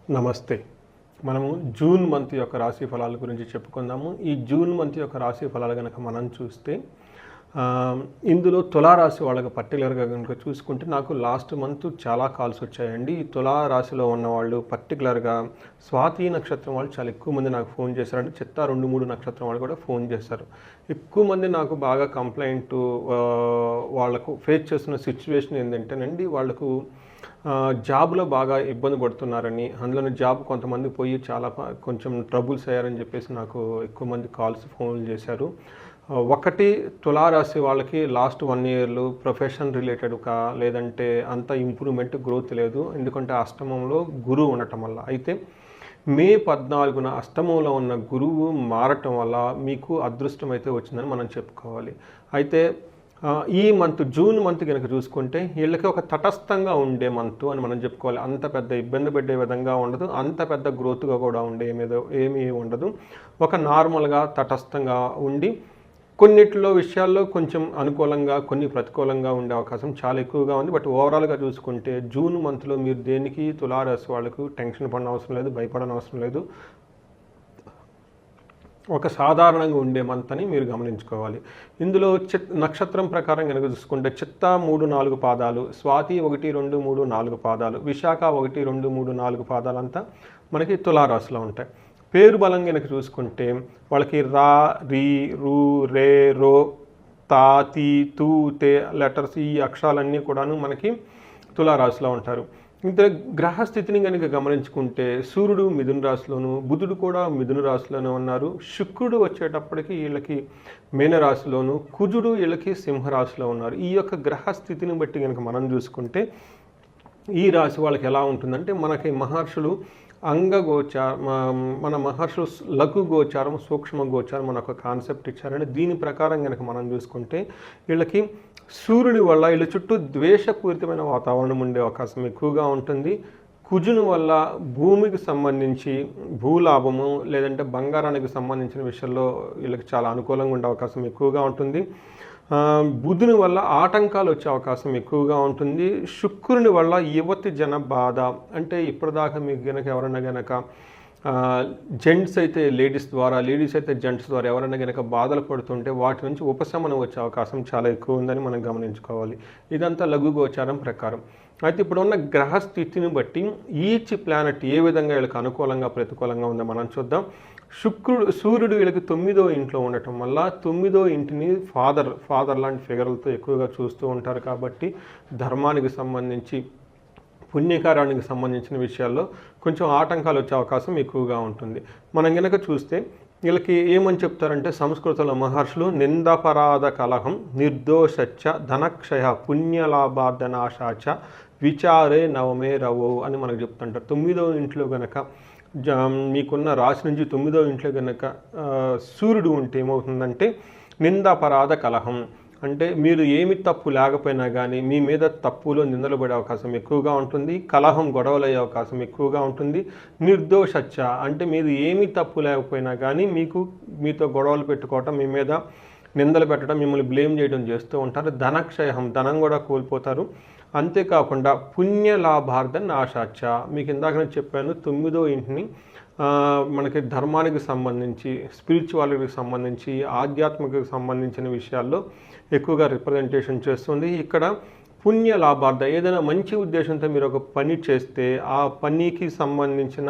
నమస్తే. మనము June month యొక్క రాశి ఫలాల గురించి చెప్పుకుందాము. ఈ జూన్ మంత్ యొక్క రాశి ఫలాలు గనక మనం చూస్తే ఇందులో తులారాశి వాళ్ళకి పర్టికులర్గా కనుక చూసుకుంటే నాకు లాస్ట్ మంత్ చాలా కాల్స్ వచ్చాయండి. ఈ తులారాశిలో ఉన్నవాళ్ళు పర్టికులర్గా స్వాతి నక్షత్రం వాళ్ళు చాలా ఎక్కువ మంది నాకు ఫోన్ చేశారు. అంటే చిత్తా 2-3 నక్షత్రం వాళ్ళు కూడా ఫోన్ చేశారు. ఎక్కువ మంది నాకు బాగా కంప్లైంట్ వాళ్ళకు ఫేస్ చేస్తున్న సిచ్యువేషన్ ఏంటంటేనండి, వాళ్ళకు జాబ్లో బాగా ఇబ్బంది పడుతున్నారని, అందులోని జాబ్ కొంతమంది పోయి చాలా కొంచెం ట్రబుల్స్ అయ్యారని చెప్పేసి నాకు ఎక్కువ మంది కాల్స్ ఫోన్లు చేశారు. ఒకటి తులారాశి వాళ్ళకి లాస్ట్ 1 ఇయర్లో ప్రొఫెషన్ రిలేటెడ్గా లేదంటే అంత ఇంప్రూవ్మెంట్ గ్రోత్ లేదు, ఎందుకంటే అష్టమంలో గురువు ఉండటం వల్ల. అయితే మే 14న అష్టమంలో ఉన్న గురువు మారటం వల్ల మీకు అదృష్టం అయితే వచ్చిందని మనం చెప్పుకోవాలి. అయితే ఈ మంత్ జూన్ మంత్ కనుక చూసుకుంటే వీళ్ళకి ఒక తటస్థంగా ఉండే మంత్ అని మనం చెప్పుకోవాలి. అంత పెద్ద ఇబ్బంది పడే విధంగా ఉండదు, అంత పెద్ద గ్రోత్గా కూడా ఏమీ ఉండదు. ఒక నార్మల్గా తటస్థంగా ఉండి కొన్నిట్లో విషయాల్లో కొంచెం అనుకూలంగా కొన్ని ప్రతికూలంగా ఉండే అవకాశం చాలా ఎక్కువగా ఉంది. బట్ ఓవరాల్గా చూసుకుంటే జూన్ మంత్లో మీరు దేనికి తులారాశి వాళ్ళకు టెన్షన్ పడిన అవసరం లేదు, భయపడని అవసరం లేదు. ఒక సాధారణంగా ఉండే మంత్ అని మీరు గమనించుకోవాలి. ఇందులో నక్షత్రం ప్రకారం కనుక చూసుకుంటే చిత్తా 3-4 పాదాలు, స్వాతి 1, 2, 3, 4 పాదాలు, విశాఖ 1, 2, 3, 4 పాదాలంతా మనకి తులారాశిలో ఉంటాయి. పేరు బలం కనుక చూసుకుంటే వాళ్ళకి రా, రీ, రు, రే, రో, తా, తీ, తూ, తే లెటర్స్, ఈ అక్షరాలన్నీ కూడాను మనకి తులారాశిలో ఉంటారు. ఇంత గ్రహస్థితిని కనుక గమనించుకుంటే సూర్యుడు మిథున రాశిలోను, బుధుడు కూడా మిథున రాశిలోనే ఉన్నారు. శుక్రుడు వచ్చేటప్పటికి వీళ్ళకి మీనరాశిలోను, కుజుడు వీళ్ళకి సింహరాశిలో ఉన్నారు. ఈ యొక్క గ్రహస్థితిని బట్టి కనుక మనం చూసుకుంటే ఈ రాశి వాళ్ళకి ఎలా ఉంటుందంటే, మనకి మహర్షులు మన మహర్షులు లఘు గోచారం, సూక్ష్మ గోచారం మన ఒక కాన్సెప్ట్ ఇచ్చారంటే దీని ప్రకారం కనుక మనం చూసుకుంటే వీళ్ళకి సూర్యుడి వల్ల వీళ్ళ చుట్టూ ద్వేషపూరితమైన వాతావరణం ఉండే అవకాశం ఎక్కువగా ఉంటుంది. కుజుని వల్ల భూమికి సంబంధించి భూలాభము లేదంటే బంగారానికి సంబంధించిన విషయంలో వీళ్ళకి చాలా అనుకూలంగా ఉండే అవకాశం ఎక్కువగా ఉంటుంది. బుధుని వల్ల ఆటంకాలు వచ్చే అవకాశం ఎక్కువగా ఉంటుంది. శుక్రుని వల్ల యువతి జన బాధ, అంటే ఇప్పటిదాకా మీకు కనుక ఎవరైనా కనుక జెంట్స్ అయితే లేడీస్ ద్వారా, లేడీస్ అయితే జెంట్స్ ద్వారా ఎవరైనా కనుక బాధలు పడుతుంటే వాటి నుంచి ఉపశమనం వచ్చే అవకాశం చాలా ఎక్కువ ఉందని మనం గమనించుకోవాలి. ఇదంతా లఘు గోచారం ప్రకారం. అయితే ఇప్పుడున్న గ్రహస్థితిని బట్టి ఈచ్ ప్లానెట్ ఏ విధంగా వీళ్ళకి అనుకూలంగా ప్రతికూలంగా ఉందో మనం చూద్దాం. సూర్యుడు వీళ్ళకి 9వ ఇంట్లో ఉండటం వల్ల 9వ ఇంటిని ఫాదర్ లాంటి ఫిగర్లతో ఎక్కువగా చూస్తూ ఉంటారు. కాబట్టి ధర్మానికి సంబంధించి పుణ్యకార్యానికి సంబంధించిన విషయాల్లో కొంచెం ఆటంకాలు వచ్చే అవకాశం ఎక్కువగా ఉంటుంది. మనం కనుక చూస్తే వీళ్ళకి ఏమని చెప్తారంటే సంస్కృతంలో మహర్షులు నిందపరాధ కలహం, నిర్దోషచ్చ, ధనక్షయ, పుణ్యలాభార్ధనాశాచ, విచారే నవమే రవో అని మనకు చెప్తుంటారు. 9వ ఇంట్లో కనుక మీకున్న రాశి నుంచి 9వ ఇంట్లో కనుక సూర్యుడు ఉంటే ఏమవుతుందంటే నిందాపరాధ కలహం, అంటే మీరు ఏమి తప్పు లేకపోయినా కానీ మీ మీద తప్పులో నిందలు పడే అవకాశం ఎక్కువగా ఉంటుంది. కలహం, గొడవలు అయ్యే అవకాశం ఎక్కువగా ఉంటుంది. నిర్దోషచ్చ, అంటే మీరు ఏమి తప్పు లేకపోయినా కానీ మీతో గొడవలు పెట్టుకోవటం, మీ మీద నిందలు పెట్టడం, మిమ్మల్ని బ్లేమ్ చేయడం చేస్తూ ఉంటారు. ధనక్షయం, ధనం కూడా కోల్పోతారు. అంతేకాకుండా పుణ్యలాభార్థ నాశాచ, మీకు ఇందాక నేను చెప్పాను 9వ ఇంటిని మనకి ధర్మానికి సంబంధించి, స్పిరిచువాలిటీకి సంబంధించి, ఆధ్యాత్మికకు సంబంధించిన విషయాల్లో ఎక్కువగా రిప్రజెంటేషన్ చేస్తుంది. ఇక్కడ పుణ్య లాభార్థ, ఏదైనా మంచి ఉద్దేశంతో మీరు ఒక పని చేస్తే ఆ పనికి సంబంధించిన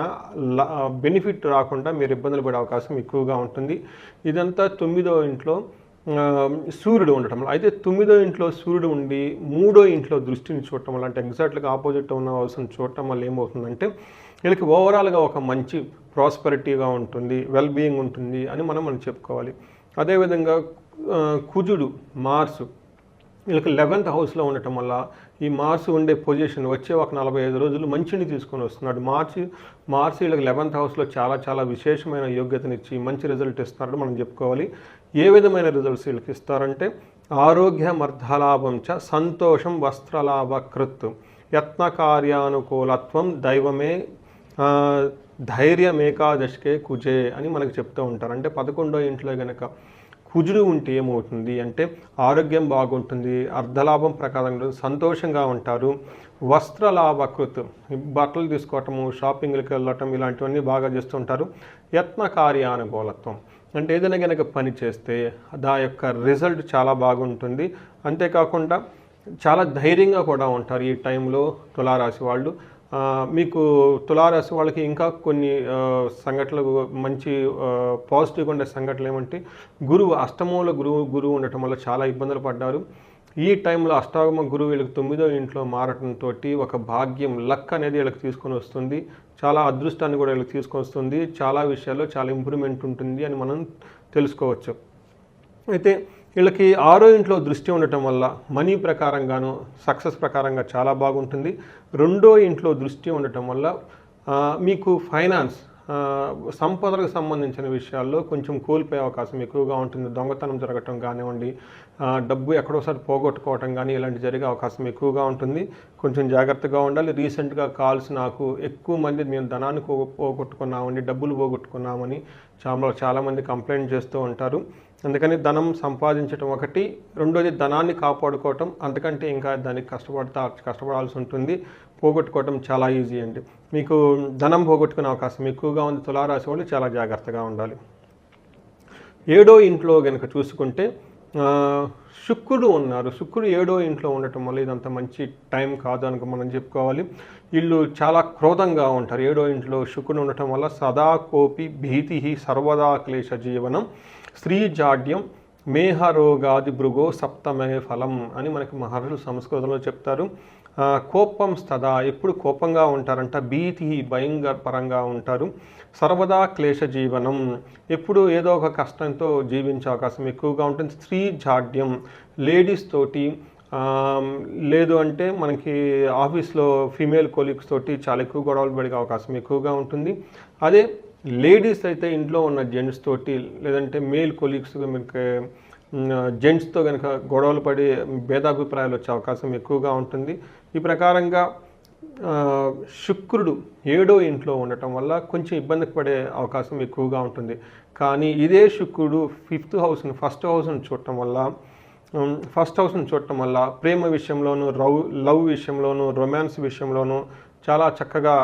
బెనిఫిట్ రాకుండా మీరు ఇబ్బందులు పడే అవకాశం ఎక్కువగా ఉంటుంది. ఇదంతా 9వ ఇంట్లో సూర్యుడు ఉండటం వల్ల. అయితే 9వ ఇంట్లో సూర్యుడు ఉండి 3వ ఇంట్లో దృష్టిని చూడటం వల్ల, అంటే ఎగ్జాక్ట్గా ఆపోజిట్ ఉన్న అవసరం చూడటం వల్ల ఏమవుతుందంటే వీళ్ళకి ఓవరాల్గా ఒక మంచి ప్రాస్పరిటీగా ఉంటుంది, వెల్ బీయింగ్ ఉంటుంది అని మనం చెప్పుకోవాలి. అదేవిధంగా కుజుడు, మార్సు వీళ్ళకి 11th హౌస్లో ఉండటం వల్ల ఈ మార్సు ఉండే పొజిషన్ వచ్చే ఒక 45 రోజులు మంచిని తీసుకొని వస్తున్నాడు. మార్చి వీళ్ళకి 11th హౌస్లో చాలా చాలా విశేషమైన యోగ్యతనిచ్చి మంచి రిజల్ట్ ఇస్తారని మనం చెప్పుకోవాలి. ఏ విధమైన రిజల్ట్స్ వీళ్ళకి ఇస్తారంటే ఆరోగ్యమర్ధలాభం చ, సంతోషం, వస్త్రలాభ కృత్, యత్న కార్యానుకూలత్వం, దైవమే ధైర్యమేకాదశకే కుజే అని మనకు చెప్తూ ఉంటారు. అంటే 11వ ఇంట్లో కనుక కుజుడు ఉంటే ఏమవుతుంది అంటే ఆరోగ్యం బాగుంటుంది, అర్ధలాభం ప్రకారంగా సంతోషంగా ఉంటారు, వస్త్రలాభకృత్, బట్టలు తీసుకోవటము, షాపింగ్లకు వెళ్ళటం ఇలాంటివన్నీ బాగా చేస్తుంటారు. యత్న కార్యానుకూలత్వం, అంటే ఏదైనా కనుక పని చేస్తే దా యొక్క రిజల్ట్ చాలా బాగుంటుంది. అంతేకాకుండా చాలా ధైర్యంగా కూడా ఉంటారు ఈ టైంలో తులారాశి వాళ్ళు. మీకు తులారాశి వాళ్ళకి ఇంకా కొన్ని సంఘటనలు మంచి పాజిటివ్గా ఉండే సంఘటనలు ఏమంటే, గురువు అష్టమంలో గురువు ఉండటం వల్ల చాలా ఇబ్బందులు పడ్డారు. ఈ టైంలో అష్టాగమ గురువు వీళ్ళకి 9వ ఇంట్లో మారటంతో ఒక భాగ్యం, లక్ అనేది వీళ్ళకి తీసుకొని వస్తుంది. చాలా అదృష్టాన్ని కూడా వీళ్ళకి తీసుకొని వస్తుంది. చాలా విషయాల్లో చాలా ఇంప్రూవ్మెంట్ ఉంటుంది అని మనం తెలుసుకోవచ్చు. అయితే వీళ్ళకి 6వ ఇంట్లో దృష్టి ఉండటం వల్ల మనీ ప్రకారంగాను, సక్సెస్ ప్రకారంగా చాలా బాగుంటుంది. 2వ ఇంట్లో దృష్టి ఉండటం వల్ల మీకు ఫైనాన్స్, సంపదలకు సంబంధించిన విషయాల్లో కొంచెం కోల్పోయే అవకాశం ఎక్కువగా ఉంటుంది. దొంగతనం జరగటం కానివ్వండి, డబ్బు ఎక్కడోసారి పోగొట్టుకోవటం కానీ ఇలాంటి జరిగే అవకాశం ఎక్కువగా ఉంటుంది. కొంచెం జాగ్రత్తగా ఉండాలి. రీసెంట్గా కాల్స్ నాకు ఎక్కువ మంది మేము ధనాన్ని పోగొట్టుకున్నామని, డబ్బులు పోగొట్టుకున్నామని చాలామంది కంప్లైంట్ చేస్తూ ఉంటారు. అందుకని ధనం సంపాదించడం ఒకటి, రెండోది ధనాన్ని కాపాడుకోవటం అంతకంటే ఇంకా దానికి కష్టపడాల్సి ఉంటుంది. పోగొట్టుకోవటం చాలా ఈజీ అండి. మీకు ధనం పోగొట్టుకునే అవకాశం ఎక్కువగా ఉంది. తులారాశి వాళ్ళు చాలా జాగ్రత్తగా ఉండాలి. 7వ ఇంట్లో కనుక చూసుకుంటే శుక్రుడు ఉన్నారు. శుక్రుడు 7వ ఇంట్లో ఉండటం వల్ల ఇదంతా మంచి టైం కాదు అనుకో మనం చెప్పుకోవాలి. వీళ్ళు చాలా క్రోధంగా ఉంటారు. 7వ ఇంట్లో శుక్రుడు ఉండటం వల్ల సదా కోపి భీతి సర్వదా క్లేశ జీవనం స్త్రీ జాడ్యం మేహరోగాది భృగో సప్తమే ఫలం అని మనకి మహర్షులు సంస్కృతంలో చెప్తారు. కోపం స్తదా, ఎప్పుడు కోపంగా ఉంటారంట. భీతి భయంకరంగా ఉంటారు. సర్వదా క్లేశ జీవనం, ఎప్పుడు ఏదో ఒక కష్టంతో జీవించే అవకాశం ఎక్కువగా ఉంటుంది. స్త్రీ జాడ్యం, లేడీస్ తోటి లేదు అంటే మనకి ఆఫీస్లో ఫీమేల్ కొలీగ్స్ తోటి చాలా ఎక్కువ గొడవలు పడే అవకాశం ఎక్కువగా ఉంటుంది. అదే లేడీస్ అయితే ఇంట్లో ఉన్న జెంట్స్ తోటి లేదంటే మేల్ కొలీగ్స్ మీకు జెంట్స్తో కనుక గొడవలు పడి భేదాభిప్రాయాలు వచ్చే అవకాశం ఎక్కువగా ఉంటుంది. ఈ ప్రకారంగా శుక్రుడు 7వ ఇంట్లో ఉండటం వల్ల కొంచెం ఇబ్బంది పడే అవకాశం ఎక్కువగా ఉంటుంది. కానీ ఇదే శుక్రుడు 5th హౌస్ని, ఫస్ట్ హౌస్ని చూడటం వల్ల ప్రేమ విషయంలోనూ, లవ్ విషయంలోనూ, రొమాన్స్ విషయంలోనూ చాలా చక్కగా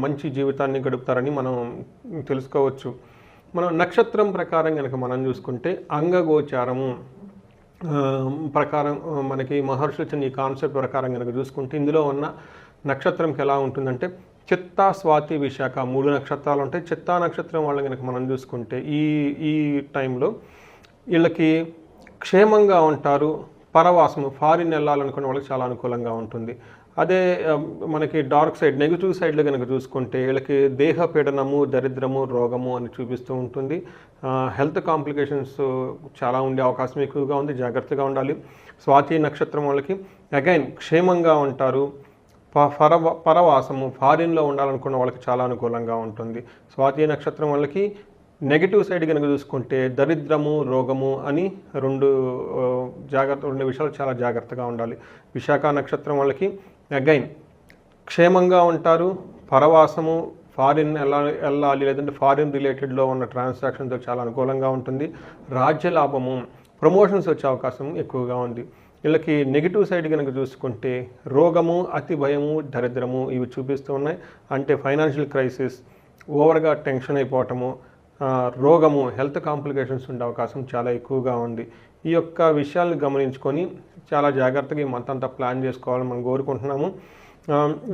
మంచి జీవితాన్ని గడుపుతారని మనం తెలుసుకోవచ్చు. మనం నక్షత్రం ప్రకారం కనుక మనం చూసుకుంటే అంగగోచారము ప్రకారం మనకి మహర్షులు ఇచ్చిన ఈ కాన్సెప్ట్ ప్రకారం కనుక చూసుకుంటే ఇందులో ఉన్న నక్షత్రంకి ఎలా ఉంటుందంటే చిత్తా, స్వాతి, విశాఖ 3 నక్షత్రాలు ఉంటాయి. చిత్తా నక్షత్రం వాళ్ళని కనుక మనం చూసుకుంటే ఈ టైంలో వీళ్ళకి క్షేమంగా ఉంటారు. పరవాసము, ఫారిన్ వెళ్ళాలనుకునే వాళ్ళకి చాలా అనుకూలంగా ఉంటుంది. అదే మనకి డార్క్ సైడ్, నెగిటివ్ సైడ్లో కనుక చూసుకుంటే వీళ్ళకి దేహ పీడనము, దరిద్రము, రోగము అని చూపిస్తూ ఉంటుంది. హెల్త్ కాంప్లికేషన్స్ చాలా ఉండే అవకాశం ఎక్కువగా ఉంది. జాగ్రత్తగా ఉండాలి. స్వాతి నక్షత్రం వాళ్ళకి అగైన్ క్షేమంగా ఉంటారు. పరవాసము, ఫారిన్లో ఉండాలనుకున్న వాళ్ళకి చాలా అనుకూలంగా ఉంటుంది. స్వాతి నక్షత్రం వాళ్ళకి నెగిటివ్ సైడ్ కనుక చూసుకుంటే దరిద్రము, రోగము అని రెండు విషయాలు చాలా జాగ్రత్తగా ఉండాలి. విశాఖ నక్షత్రం వాళ్ళకి అగైన్ క్షేమంగా ఉంటారు. పరవాసము, ఫారిన్ వెళ్ళాలి లేదంటే ఫారిన్ రిలేటెడ్లో ఉన్న ట్రాన్సాక్షన్తో చాలా అనుకూలంగా ఉంటుంది. రాజ్యలాభము, ప్రమోషన్స్ వచ్చే అవకాశం ఎక్కువగా ఉంది. వీళ్ళకి నెగిటివ్ సైడ్ కనుక చూసుకుంటే రోగము, అతి భయము, దరిద్రము ఇవి చూపిస్తూ ఉన్నాయి. అంటే ఫైనాన్షియల్ క్రైసిస్, ఓవర్గా టెన్షన్ అయిపోవటము, రోగము, హెల్త్ కాంప్లికేషన్స్ ఉండే అవకాశం చాలా ఎక్కువగా ఉంది. ఈ యొక్క విషయాలను గమనించుకొని చాలా జాగ్రత్తగా ఈ మంత్ అంతా ప్లాన్ చేసుకోవాలని మనం కోరుకుంటున్నాము.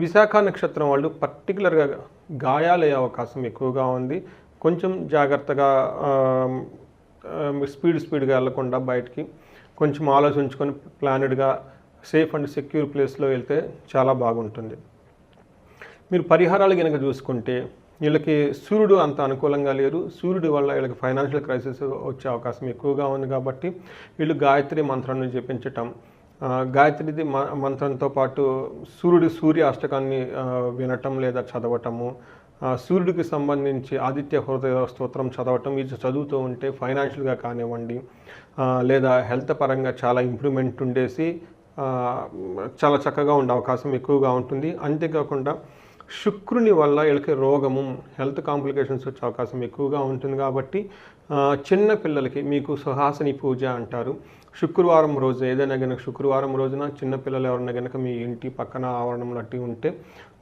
విశాఖ నక్షత్రం వాళ్ళు పర్టికులర్గా గాయాలయ్యే అవకాశం ఎక్కువగా ఉంది. కొంచెం జాగ్రత్తగా స్పీడ్గా వెళ్లకుండా బయటికి కొంచెం ఆలోచించుకొని ప్లానెడ్గా సేఫ్ అండ్ సెక్యూర్ ప్లేస్లో వెళ్తే చాలా బాగుంటుంది. మీరు పరిహారాలు కనుక చూసుకుంటే వీళ్ళకి సూర్యుడు అంత అనుకూలంగా లేరు. సూర్యుడి వల్ల వీళ్ళకి ఫైనాన్షియల్ క్రైసిస్ వచ్చే అవకాశం ఎక్కువగా ఉంది. కాబట్టి వీళ్ళు గాయత్రి మంత్రాన్ని జపించటం, గాయత్రి మంత్రంతో పాటు సూర్య అష్టకాన్ని వినటం లేదా చదవటము, సూర్యుడికి సంబంధించి ఆదిత్య హృదయ స్తోత్రం చదవటం, ఇది చదువుతూ ఉంటే ఫైనాన్షియల్గా కానివ్వండి లేదా హెల్త్ పరంగా చాలా ఇంప్రూవ్మెంట్ ఉండేసి చాలా చక్కగా ఉండే అవకాశం ఎక్కువగా ఉంటుంది. అంతేకాకుండా శుక్రుని వల్ల వీళ్ళకి రోగము, హెల్త్ కాంప్లికేషన్స్ వచ్చే అవకాశం ఎక్కువగా ఉంటుంది. కాబట్టి చిన్న పిల్లలకి మీకు సుహాసిని పూజ అంటారు. శుక్రవారం రోజు ఏదైనా కనుక శుక్రవారం రోజున చిన్నపిల్లలు ఎవరైనా కనుక మీ ఇంటి పక్కన ఆవరణంలో అట్టి ఉంటే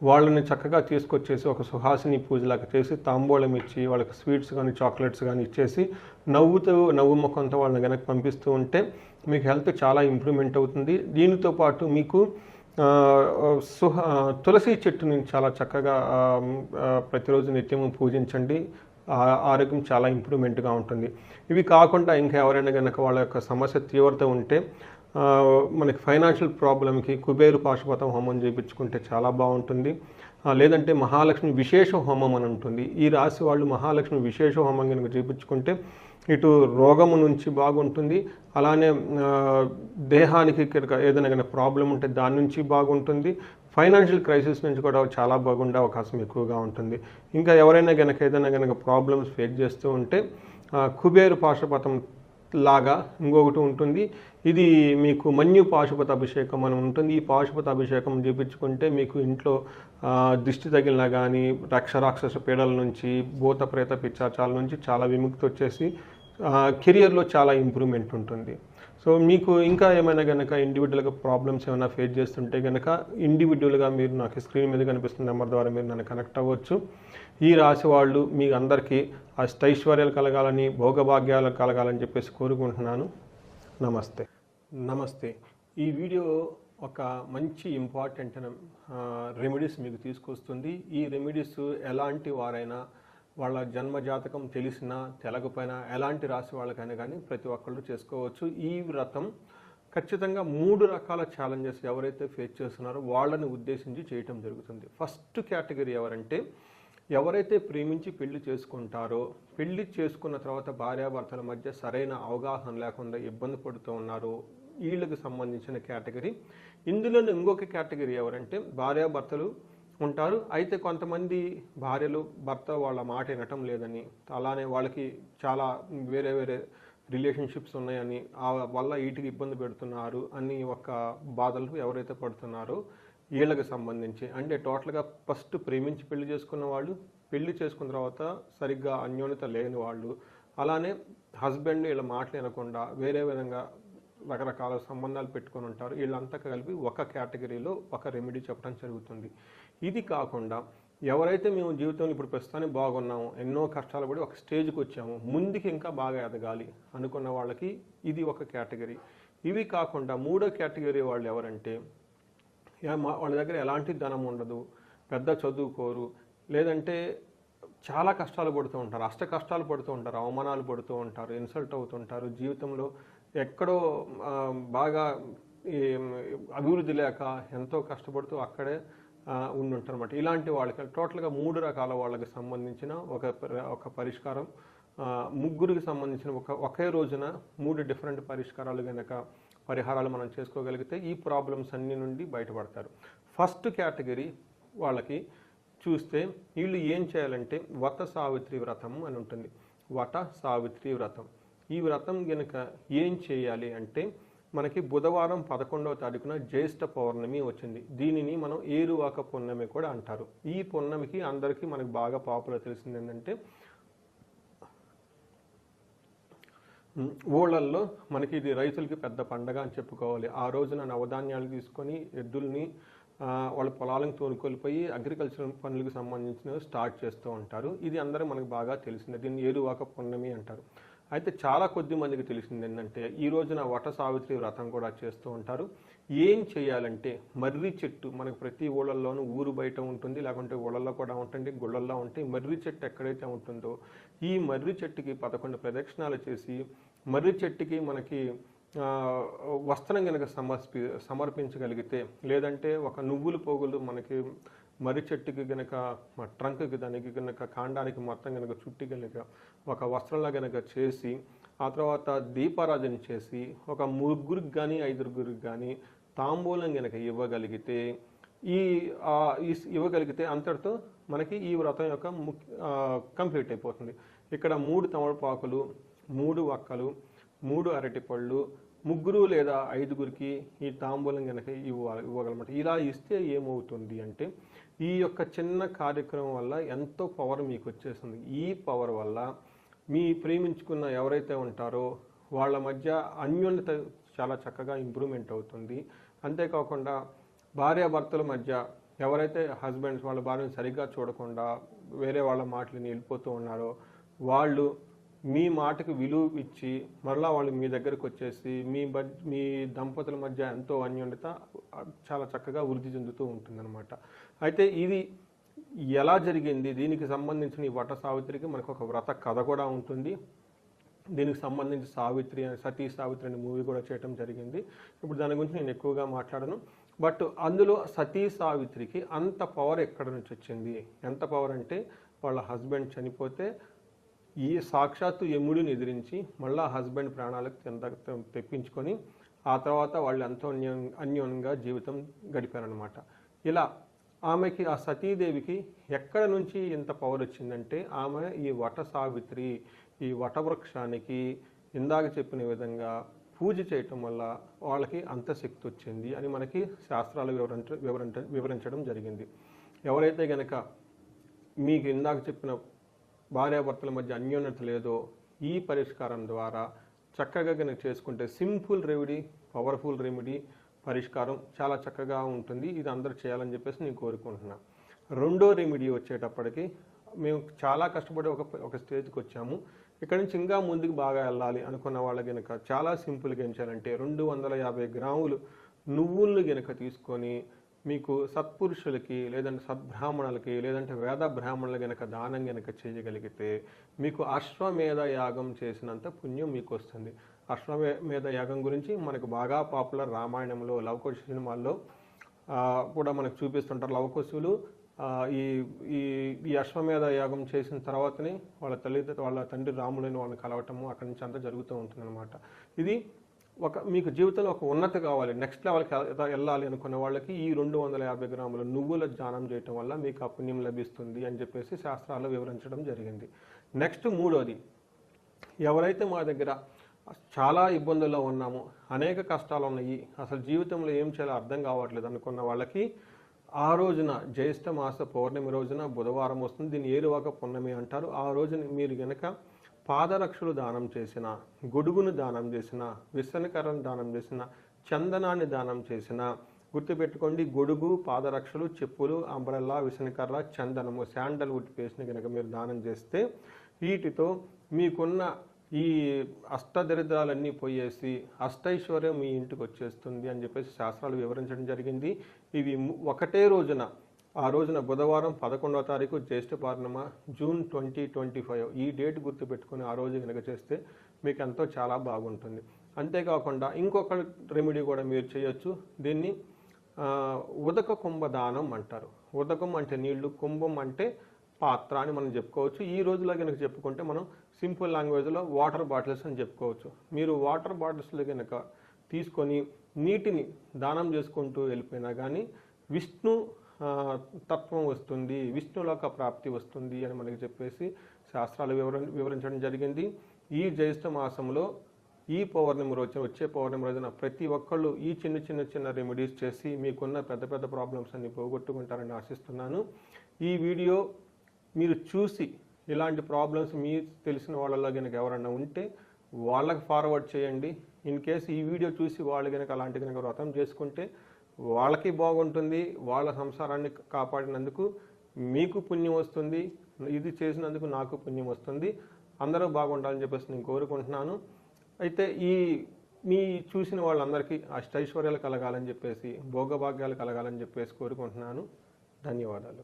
వాళ్ళని చక్కగా తీసుకొచ్చేసి ఒక సుహాసిని పూజలాగా చేసి తాంబూలం ఇచ్చి వాళ్ళకి స్వీట్స్ కానీ చాక్లెట్స్ కానీ ఇచ్చేసి నవ్వు ముఖంతో వాళ్ళని కనుక పంపిస్తూ ఉంటే మీకు హెల్త్ చాలా ఇంప్రూవ్మెంట్ అవుతుంది. దీనితో పాటు మీకు తులసి చెట్టుని చాలా చక్కగా ప్రతిరోజు నిత్యము పూజించండి. ఆరోగ్యం చాలా ఇంప్రూవ్మెంట్గా ఉంటుంది. ఇవి కాకుండా ఇంకా ఎవరైనా కనుక వాళ్ళ యొక్క సమస్య తీవ్రత ఉంటే మనకి ఫైనాన్షియల్ ప్రాబ్లంకి కుబేరు పాశుపతం హోమం చేయించుకుంటే చాలా బాగుంటుంది. లేదంటే మహాలక్ష్మి విశేష హోమం అని ఉంటుంది. ఈ రాశి వాళ్ళు మహాలక్ష్మి విశేష హోమం కనుక చేయించుకుంటే ఇటు రోగము నుంచి బాగుంటుంది, అలానే దేహానికి ఏదైనా కానీ ప్రాబ్లం ఉంటే దాని నుంచి బాగుంటుంది, ఫైనాన్షియల్ క్రైసిస్ నుంచి కూడా చాలా బాగుండే అవకాశం ఎక్కువగా ఉంటుంది. ఇంకా ఎవరైనా కనుక ఏదైనా కనుక ప్రాబ్లమ్స్ ఫేస్ చేస్తూ ఉంటే కుబేరు పాశుపతం లాగా ఇంకొకటి ఉంటుంది. ఇది మీకు మన్యు పాశుపత అభిషేకం అని ఉంటుంది. ఈ పాశుపత అభిషేకం చేయించుకుంటే మీకు ఇంట్లో దిష్టి తగిలినా కానీ రాక్షస పీడల నుంచి, భూత ప్రేత పిశాచాల నుంచి చాలా విముక్తి వచ్చేసి కెరియర్లో చాలా ఇంప్రూవ్మెంట్ ఉంటుంది. సో మీకు ఇంకా ఏమైనా కనుక ఇండివిజువల్గా ప్రాబ్లమ్స్ ఏమైనా ఫేస్ చేస్తుంటే కనుక ఇండివిజువల్గా మీరు నాకు స్క్రీన్ మీద కనిపిస్తున్న నెంబర్ ద్వారా మీరు నన్ను కనెక్ట్ అవ్వచ్చు. ఈ రాశి వాళ్ళు మీ అందరికీ అష్టైశ్వర్యాలు కలగాలని, భోగభాగ్యాలు కలగాలని చెప్పేసి కోరుకుంటున్నాను. నమస్తే. ఈ వీడియో ఒక మంచి ఇంపార్టెంట్ రెమెడీస్ మీకు తీసుకొస్తుంది. ఈ రెమెడీస్ ఎలాంటి వారైనా, వాళ్ళ జన్మజాతకం తెలిసినా తెలకపోయినా, ఎలాంటి రాశి వాళ్ళకైనా కానీ ప్రతి ఒక్కళ్ళు చేసుకోవచ్చు. ఈ వ్రతం ఖచ్చితంగా 3 రకాల ఛాలెంజెస్ ఎవరైతే ఫేస్ చేస్తున్నారో వాళ్ళని ఉద్దేశించి చేయటం జరుగుతుంది. ఫస్ట్ కేటగిరీ ఎవరంటే, ఎవరైతే ప్రేమించి పెళ్లి చేసుకుంటారో, పెళ్లి చేసుకున్న తర్వాత భార్యాభర్తల మధ్య సరైన అవగాహన లేకుండా ఇబ్బంది పడుతూ ఉన్నారో వీళ్ళకి సంబంధించిన కేటగిరీ. ఇందులో ఇంకొక కేటగిరీ ఎవరంటే, భార్యాభర్తలు ఉంటారు, అయితే కొంతమంది భార్యలు భర్త వాళ్ళ మాట వినటం లేదని, అలానే వాళ్ళకి చాలా వేరే రిలేషన్షిప్స్ ఉన్నాయని, ఆ వల్ల వీటికి ఇబ్బంది పెడుతున్నారు అని ఒక బాధలు ఎవరైతే పడుతున్నారో వీళ్ళకి సంబంధించి, అంటే టోటల్గా ఫస్ట్ ప్రేమించి పెళ్లి చేసుకున్న వాళ్ళు, పెళ్లి చేసుకున్న తర్వాత సరిగ్గా అన్యోన్యత లేని వాళ్ళు, అలానే హస్బెండ్ వీళ్ళ మాటలు వినకుండా వేరే విధంగా రకరకాల సంబంధాలు పెట్టుకొని ఉంటారు. వీళ్ళంతా కలిపి ఒక కేటగిరీలో ఒక రెమెడీ చెప్పడం జరుగుతుంది. ఇది కాకుండా ఎవరైతే మేము జీవితంలో ఇప్పుడు ప్రస్తుతానికి బాగున్నాము, ఎన్నో కష్టాలు పడి ఒక స్టేజ్కి వచ్చాము, ముందుకి ఇంకా బాగా ఎదగాలి అనుకున్న వాళ్ళకి ఇది ఒక కేటగిరీ. ఇవి కాకుండా 3వ కేటగిరీ వాళ్ళు ఎవరంటే, వాళ్ళ దగ్గర ఎలాంటి ధనం ఉండదు, పెద్ద చదువుకోరు, లేదంటే చాలా కష్టాలు పడుతూ ఉంటారు, కష్టాలు పడుతూ ఉంటారు, అవమానాలు పడుతూ ఉంటారు, ఇన్సల్ట్ అవుతుంటారు, జీవితంలో ఎక్కడో బాగా అభివృద్ధి లేక ఎంతో కష్టపడుతూ అక్కడే ఉండుంటారు అన్నమాట. ఇలాంటి వాళ్ళకి టోటల్గా 3 రకాల వాళ్ళకి సంబంధించిన ఒక పరిష్కారం, ముగ్గురికి సంబంధించిన ఒకే రోజున 3 డిఫరెంట్ పరిష్కారాలు కనుక పరిహారాలు మనం చేసుకోగలిగితే ఈ ప్రాబ్లమ్స్ అన్ని నుండి బయటపడతారు. ఫస్ట్ కేటగిరీ వాళ్ళకి చూస్తే వీళ్ళు ఏం చేయాలంటే వట సావిత్రి వ్రతం అని ఉంటుంది. వట సావిత్రి వ్రతం. ఈ వ్రతం కనుక ఏం చేయాలి అంటే, మనకి బుధవారం 11వ తారీఖున జ్యేష్ఠ పౌర్ణమి వచ్చింది. దీనిని మనం ఏరువాక పున్నమి కూడా అంటారు. ఈ పున్నమికి అందరికీ మనకు బాగా పాపులర్ తెలిసింది ఏంటంటే, ఊళ్ళల్లో మనకి ఇది రైతులకి పెద్ద పండగ అని చెప్పుకోవాలి. ఆ రోజున నవధాన్యాలు తీసుకొని ఎద్దుల్ని వాళ్ళ పొలాలను తోలుకొలిపోయి అగ్రికల్చర్ పనులకు సంబంధించినవి స్టార్ట్ చేస్తూ ఉంటారు. ఇది అందరూ మనకు బాగా తెలిసిందే. దీన్ని ఏరువాక పున్నమి అంటారు. అయితే చాలా కొద్ది మందికి తెలిసింది ఏంటంటే, ఈ రోజున వట సావిత్రి వ్రతం కూడా చేస్తూ ఉంటారు. ఏం చేయాలంటే, మర్రి చెట్టు మనకు ప్రతి ఊళ్ళల్లోనూ ఊరు బయట ఉంటుంది, లేకుంటే ఊళ్ళల్లో కూడా ఉంటుంది, గుళ్ళల్లో ఉంటాయి. మర్రి చెట్టు ఎక్కడైతే ఉంటుందో ఈ మర్రి చెట్టుకి 11 ప్రదక్షిణాలు చేసి, మర్రి చెట్టుకి మనకి వస్త్రం కనుక సమర్పించగలిగితే, లేదంటే ఒక నువ్వుల పోగులు మనకి మర్రి చెట్టుకి కనుక ట్రంక్కి దానికి కనుక కాండానికి మొత్తం కనుక చుట్టి కనుక ఒక వస్త్రంలా కనుక చేసి, ఆ తర్వాత దీపారాధన చేసి ఒక 3గురికి కానీ 5గురికి కానీ తాంబూలం కనుక ఇవ్వగలిగితే అంతటితో మనకి ఈ వ్రతం యొక్క కంప్లీట్ అయిపోతుంది. ఇక్కడ 3 తమలపాకులు, 3 వక్కలు, 3 అరటిపళ్ళు, 3 లేదా 5గురికి ఈ తాంబూలం కనుక ఇవ్వగలమాట. ఇలా ఇస్తే ఏమవుతుంది అంటే, ఈ యొక్క చిన్న కార్యక్రమం వల్ల ఎంతో పవర్ మీకు వచ్చేస్తుంది. ఈ పవర్ వల్ల మీ ప్రేమించుకున్న ఎవరైతే ఉంటారో వాళ్ళ మధ్య అన్యోన్యత చాలా చక్కగా ఇంప్రూవ్మెంట్ అవుతుంది. అంతేకాకుండా భార్యాభర్తల మధ్య ఎవరైతే హస్బెండ్స్ వాళ్ళ భార్యను సరిగ్గా చూడకుండా వేరే వాళ్ళ మాటలని వెళ్ళిపోతూ ఉన్నారో వాళ్ళు మీ మాటకు విలువ ఇచ్చి మరలా వాళ్ళు మీ దగ్గరకు వచ్చేసి మీ దంపతుల మధ్య ఎంతో అన్యోన్యత చాలా చక్కగా వృద్ధి చెందుతూ ఉంటుందన్నమాట. అయితే ఇది ఎలా జరిగింది, దీనికి సంబంధించిన ఈ వట సావిత్రికి మనకు ఒక వ్రత కథ కూడా ఉంటుంది. దీనికి సంబంధించి సతీ సావిత్రి అనే మూవీ కూడా చేయడం జరిగింది. ఇప్పుడు దాని గురించి నేను ఎక్కువగా మాట్లాడను. బట్ అందులో సతీ సావిత్రికి అంత పవర్ ఎక్కడ నుంచి వచ్చింది, ఎంత పవర్ అంటే వాళ్ళ హస్బెండ్ చనిపోతే ఈ సాక్షాత్తు యముడిని ఎదిరించి మళ్ళా హస్బెండ్ ప్రాణాలకు తెప్పించుకొని ఆ తర్వాత వాళ్ళు ఎంతో అన్యోన్యంగా జీవితం గడిపారనమాట. ఇలా ఆమెకి ఆ సతీదేవికి ఎక్కడ నుంచి ఇంత పవర్ వచ్చిందంటే ఆమె ఈ వట సావిత్రి ఈ వటవృక్షానికి ఇందాక చెప్పిన విధంగా పూజ చేయటం వల్ల వాళ్ళకి అంత శక్తి వచ్చింది అని మనకి శాస్త్రాలు వివరించడం జరిగింది. ఎవరైతే గనక మీకు ఇందాక చెప్పిన భార్యాభర్తల మధ్య అన్యోన్యత లేదో ఈ పరిష్కారం ద్వారా చక్కగా కనుక చేసుకుంటే సింపుల్ రెమెడీ, పవర్ఫుల్ రెమెడీ, పరిష్కారం చాలా చక్కగా ఉంటుంది. ఇది అందరూ చేయాలని చెప్పేసి నేను కోరుకుంటున్నాను. రెండో రెమెడీ వచ్చేటప్పటికి మేము చాలా కష్టపడి ఒక స్టేజ్కి వచ్చాము. ఇక్కడ నుంచి ఇంకా ముందుకు బాగా వెళ్ళాలి అనుకున్న వాళ్ళకి కనుక చాలా సింపుల్గా ఏం చేయాలంటే 250 గ్రాములు నువ్వులను గనక తీసుకొని మీకు సత్పురుషులకి లేదంటే సద్బ్రాహ్మణులకి లేదంటే వేద బ్రాహ్మణులు గనక దానం గనక చేయగలిగితే మీకు అశ్వమేధ యాగం చేసినంత పుణ్యం మీకు వస్తుంది. అశ్వమేధ యాగం గురించి మనకు బాగా పాపులర్ రామాయణంలో లవకుశ సినిమాల్లో కూడా మనకు చూపిస్తుంటారు. లవకుశులు ఈ ఈ అశ్వమేధ యాగం చేసిన తర్వాతనే వాళ్ళ తండ్రి రాములని వాళ్ళని కలవటము అక్కడి నుంచి అంతా జరుగుతూ ఉంటుందన్నమాట. ఇది మీకు జీవితంలో ఒక ఉన్నతి కావాలి, నెక్స్ట్ లెవెల్కి వెళ్ళాలి అనుకున్న వాళ్ళకి ఈ 250 గ్రాముల నువ్వుల దానం చేయటం వల్ల మీకు ఆ పుణ్యం లభిస్తుంది అని చెప్పేసి శాస్త్రాలు వివరించడం జరిగింది. నెక్స్ట్ మూడోది, ఎవరైతే మా దగ్గర చాలా ఇబ్బందుల్లో ఉన్నాము, అనేక కష్టాలు ఉన్నాయి, అసలు జీవితంలో ఏం చేయాలో అర్థం కావట్లేదు అనుకున్న వాళ్ళకి ఆ రోజున జ్యేష్ఠ మాస పౌర్ణమి రోజున బుధవారం వస్తుంది, దీన్ని ఏరువాక పున్నమి అంటారు. ఆ రోజున మీరు గనక పాదరక్షలు దానం చేసిన, గొడుగును దానం చేసిన, విసనకర్రను దానం చేసిన, చందనాన్ని దానం చేసిన, గుర్తుపెట్టుకోండి, గొడుగు, పాదరక్షలు, చెప్పులు, అంబ్రెల్లా, విసనకర్ర, చందనము, శాండల్వుడ్ పేస్ట్ని కనుక మీరు దానం చేస్తే వీటితో మీకున్న ఈ అష్టదరిద్రాలన్నీ పోయేసి అష్టైశ్వర్యం మీ ఇంటికి వచ్చేస్తుంది అని చెప్పేసి శాస్త్రాలు వివరించడం జరిగింది. ఇవి ఒకటే రోజున, ఆ రోజున బుధవారం 11వ తారీఖు జ్యేష్ఠ పౌర్ణమ జూన్ 2025 ఈ డేట్ గుర్తుపెట్టుకుని ఆ రోజు కనుక చేస్తే మీకు ఎంతో చాలా బాగుంటుంది. అంతేకాకుండా ఇంకొక రెమెడీ కూడా మీరు చేయొచ్చు. దీన్ని ఉదక కుంభదానం అంటారు. ఉదకం అంటే నీళ్లు, కుంభం అంటే పాత్ర అని మనం చెప్పుకోవచ్చు. ఈ రోజులో కనుక చెప్పుకుంటే మనం సింపుల్ లాంగ్వేజ్లో వాటర్ బాటిల్స్ అని చెప్పుకోవచ్చు. మీరు వాటర్ బాటిల్స్లో కనుక తీసుకొని నీటిని దానం చేసుకుంటూ వెళ్ళిపోయినా కానీ విష్ణు తత్వం వస్తుంది, విష్ణులోక ప్రాప్తి వస్తుంది అని మనకి చెప్పేసి శాస్త్రాలు వివరించడం జరిగింది. ఈ జ్యేష్ఠ మాసంలో ఈ పౌర్ణమి రోజున, వచ్చే పౌర్ణమి రోజున ప్రతి ఒక్కళ్ళు ఈ చిన్న రెమెడీస్ చేసి మీకున్న పెద్ద ప్రాబ్లమ్స్ అన్ని పోగొట్టుకుంటారని ఆశిస్తున్నాను. ఈ వీడియో మీరు చూసి ఇలాంటి ప్రాబ్లమ్స్ మీ తెలిసిన వాళ్ళలో కనుక ఎవరన్నా ఉంటే వాళ్ళకి ఫార్వర్డ్ చేయండి. ఇన్ కేసు ఈ వీడియో చూసి వాళ్ళు కనుక అలాంటి కనుక వ్రతం చేసుకుంటే వాళ్ళకి బాగుంటుంది, వాళ్ళ సంసారాన్ని కాపాడినందుకు మీకు పుణ్యం వస్తుంది, ఇది చేసినందుకు నాకు పుణ్యం వస్తుంది, అందరూ బాగుండాలని చెప్పేసి నేను కోరుకుంటున్నాను. అయితే మీ చూసిన వాళ్ళందరికీ అష్టైశ్వర్యాలు కలగాలని చెప్పేసి, భోగభాగ్యాలు కలగాలని చెప్పేసి కోరుకుంటున్నాను. ధన్యవాదాలు.